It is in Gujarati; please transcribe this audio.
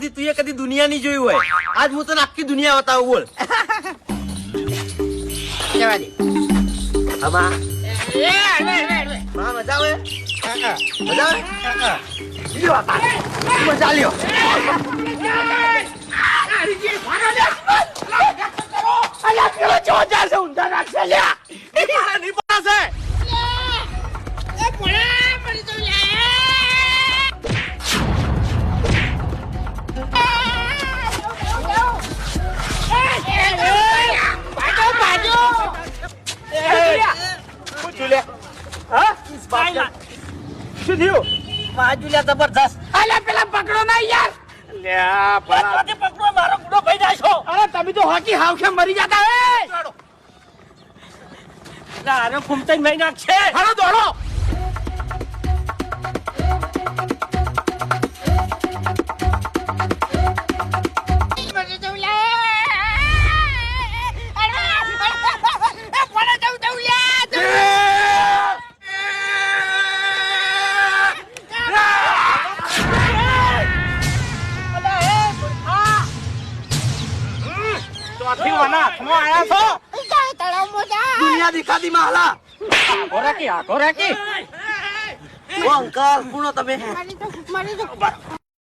તું કદી દુનિયા નહીં જોયું હોય. આજ હું તને આખી દુનિયા બતાવું. બોલ. જવા દે. આમાં મજા આવે. મજા આવે. મજા લ્યો. જબરદસ્ત. પેલા પકડો ના યાર. પકડો મારો ગુડો ભાઈ જાશો. અરે તમે તો હોકી હાવ કે મરી જતા હે. અરે ફૂમતાઈ ભાઈ નાખશે. હાલો દોડો. દુનિયા દિખાતી માલા. અંકલ પૂર્ણ તમે